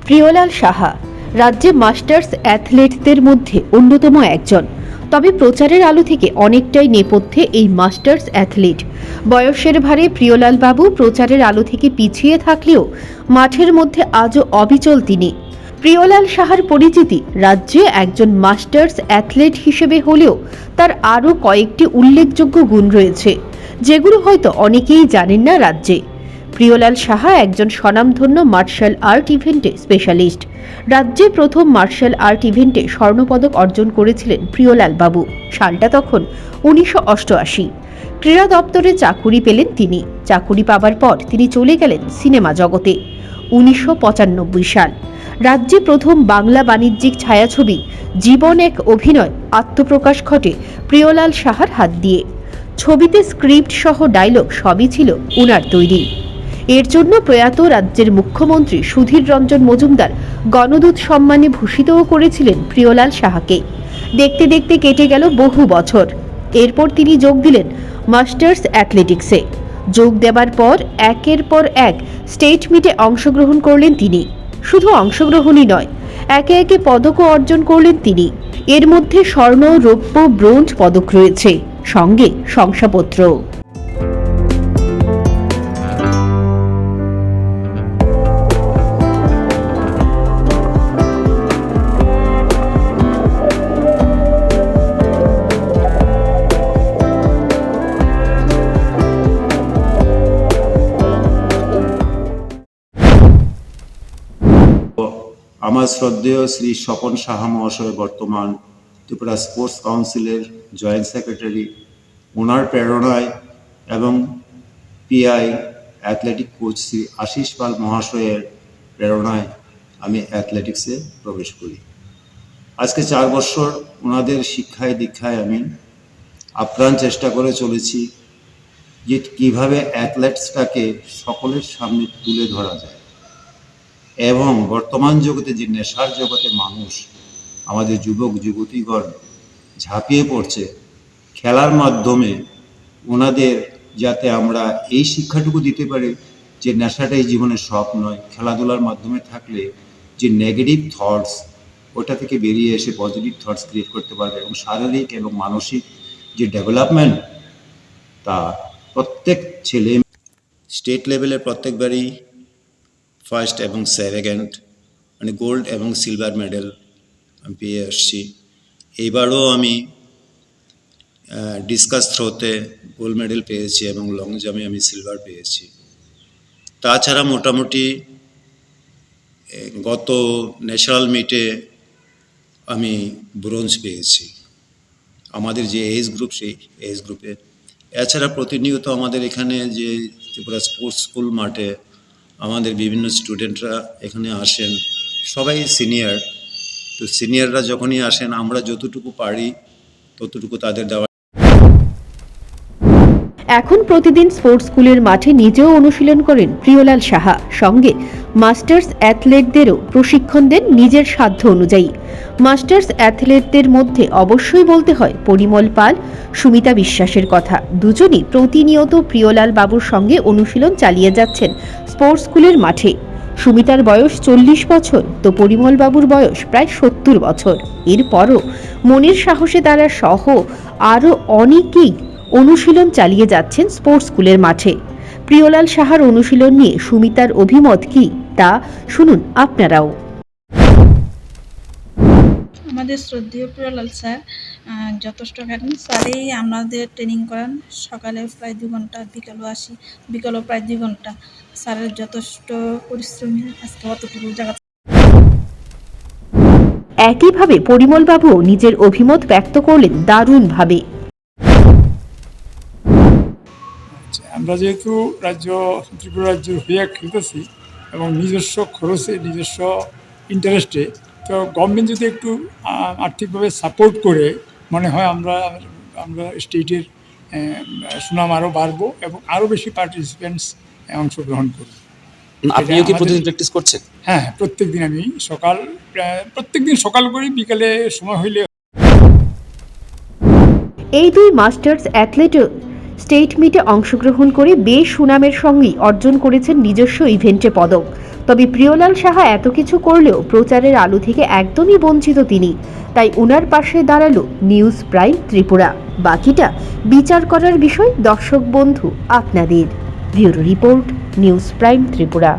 প্রিয়লাল সাহা রাজ্যে মাস্টার্স অ্যাথলেটদের মধ্যে অন্যতম একজন। তবে প্রচারের আলো থেকে অনেকটাই নেপথ্যে এই মাস্টার্স অ্যাথলিট। বয়সের ভারে প্রিয়লাল বাবু প্রচারের আলো থেকে পিছিয়ে থাকলেও মাঠের মধ্যে আজও অবিচল তিনি। প্রিয়লাল সাহার পরিচিতি রাজ্যে একজন মাস্টার্স অ্যাথলেট হিসেবে হলেও তার আরও কয়েকটি উল্লেখযোগ্য গুণ রয়েছে, যেগুলো হয়তো অনেকেই জানেন না রাজ্যে। প্রিয়লাল সাহা একজন স্বনামধন্য মার্শাল আর্ট ইভেন্টে স্পেশালিস্ট। রাজ্যে প্রথম মার্শাল আর্ট ইভেন্টে স্বর্ণপদক অর্জন করেছিলেন প্রিয়লাল বাবু। সালটা তখন 1988। ক্রীড়া দপ্তরে চাকুরি পেলেন তিনি। চাকুরি পাবার পর তিনি চলে গেলেন সিনেমা জগতে। 1995 সাল রাজ্যে প্রথম বাংলা বাণিজ্যিক ছায়াছবি জীবন এক অভিনয় আত্মপ্রকাশ ঘটে প্রিয়লাল সাহার হাত দিয়ে। ছবিতে স্ক্রিপ্ট সহ ডায়লগ সবই ছিল ওনার তৈরি। এর জন্য প্রয়াত রাজ্যের মুখ্যমন্ত্রী সুধীর রঞ্জন মজুমদার গণদূত সম্মানে ভূষিতও করেছিলেন প্রিয়লাল সাহাকে। দেখতে দেখতে কেটে গেল বহু বছর। এরপর তিনি যোগ দিলেন মাস্টার্স অ্যাথলেটিক্সে। যোগ দেবার পর একের পর এক স্টেট মিটে অংশগ্রহণ করলেন তিনি। শুধু অংশগ্রহণই নয়, একে একে পদকও অর্জন করলেন তিনি। এর মধ্যে স্বর্ণ, রৌপ্য, ব্রোঞ্জ পদক রয়েছে, সঙ্গে শংসাপত্র। আমার শ্রদ্ধেয় শ্রী স্বপন সাহা মহাশয় বর্তমান ত্রিপুরা স্পোর্টস কাউন্সিলের জয়েন্ট সেক্রেটারি। ওনার প্রেরণায় এবং PI athletic coach Shri Ashis Pal মহাশয়ের প্রেরণায় আমি অ্যাথলেটিক্সে প্রবেশ করি। আজকে 4 বছর ওনাদের শিক্ষায় দীক্ষায় আমি আপ্রাণ চেষ্টা করে চলেছি যে কীভাবে অ্যাথলেটসটাকে সকলের সামনে তুলে ধরা যায় এবং বর্তমান জগতে যে নেশার জগতে মানুষ, আমাদের যুবক যুবতীগণ ঝাঁপিয়ে পড়ছে খেলার মাধ্যমে, ওনাদের যাতে আমরা এই শিক্ষাটুকু দিতে পারি যে নেশাটাই জীবনের সব নয়। খেলাধুলার মাধ্যমে থাকলে যে নেগেটিভ থটস, ওটা থেকে বেরিয়ে এসে পজিটিভ থটস ক্রিয়েট করতে পারবে এবং শারীরিক এবং মানসিক যে ডেভেলপমেন্ট, তা প্রত্যেক ছেলে স্টেট লেভেলের প্রত্যেকবারই ফার্স্ট এবং সেকেন্ড মানে গোল্ড এবং সিলভার মেডেল আমি পেয়ে আসছি। এইবারও আমি ডিসকাস থ্রোতে গোল্ড মেডেল পেয়েছি এবং লং জাম্পে আমি সিলভার পেয়েছি। তাছাড়া মোটামুটি গত ন্যাশনাল মিটে আমি ব্রোঞ্জ পেয়েছি আমাদের যে এজ গ্রুপ, সেই এজ গ্রুপে। এছাড়া প্রতিনিয়ত আমাদের এখানে যে ত্রিপুরা স্পোর্টস স্কুল মাঠে আমাদের বিভিন্ন স্টুডেন্টরা এখানে আসেন, সবাই সিনিয়র। তো সিনিয়ররা যখনই আসেন আমরা যতটুকু পারি ততটুকু তাদের দেওয়া। এখন প্রতিদিন স্পোর্টস স্কুলের মাঠে নিজেও অনুশীলন করেন প্রিয়লাল সাহা। সঙ্গে মাস্টার্স অ্যাথলেটদেরও প্রশিক্ষণ দেন নিজের সাধ্য অনুযায়ী। মাস্টার্স অ্যাথলেটদের মধ্যে অবশ্যই বলতে হয় পরিমল পাল, সুমিতা বিশ্বাসের কথা। দুজনই প্রতিনিয়ত প্রিয়লাল বাবুর সঙ্গে অনুশীলন চালিয়ে যাচ্ছেন স্পোর্টস স্কুলের মাঠে। সুমিতার বয়স 40 বছর, তো পরিমল বাবুর বয়স প্রায় 70 বছর। এরপরও মনের সাহসে তারা সহ আরও অনেকেই অনুশীলন চালিয়ে যাচ্ছেন স্পোর্টস স্কুলের মাঠে। প্রিয়লাল সাহার অনুশীলন নিয়ে সুমিতার অভিমত কি, তা শুনুন আপনারাও। আমাদের শ্রদ্ধেয় প্রিয়লাল স্যার যথেষ্ট জ্ঞানী। স্যারই আমাদের ট্রেনিং করান, সকালে প্রায় 2 ঘন্টা, বিকালও প্রায় 2 ঘন্টা। স্যারের যথেষ্ট পরিশ্রমী, আজকে অতটুকু জায়গা। একইভাবে পরিমল বাবু নিজের অভিমত ব্যক্ত করলেন দারুণভাবে। আমরা যেহেতু ত্রিপুরা রাজ্য হয়ে খেলতেছি এবং নিজস্ব খরচে, নিজস্ব ইন্টারেস্টে, তো গভর্নমেন্ট যদি একটু আর্থিকভাবে সাপোর্ট করে, মনে হয় আমরা স্টেটের সুনাম আরও বাড়বো এবং আরও বেশি পার্টিসিপেন্টস অংশগ্রহণ করব। আপনিও কি প্রতিদিন প্র্যাকটিস করছেন? হ্যাঁ, প্রত্যেকদিন আমি প্রত্যেকদিন সকাল করি, বিকালে সময় হইলে। এই দুই মাস্টার্স অ্যাথলেট স্টেট মিটে অংশগ্রহণ করে বেশ সুনামের সঙ্গেই অর্জন করেছেন নিজস্ব ইভেন্টে পদক। তবে প্রিয়লাল সাহা এত কিছু করলেও প্রচারের আলো থেকে একদমই বঞ্চিত তিনি। তাই ওনার পাশে দাঁড়ালো নিউজ প্রাইম ত্রিপুরা। বাকিটা বিচার করার বিষয় দর্শক বন্ধু আপনাদের। Bureau report, news prime Tripura.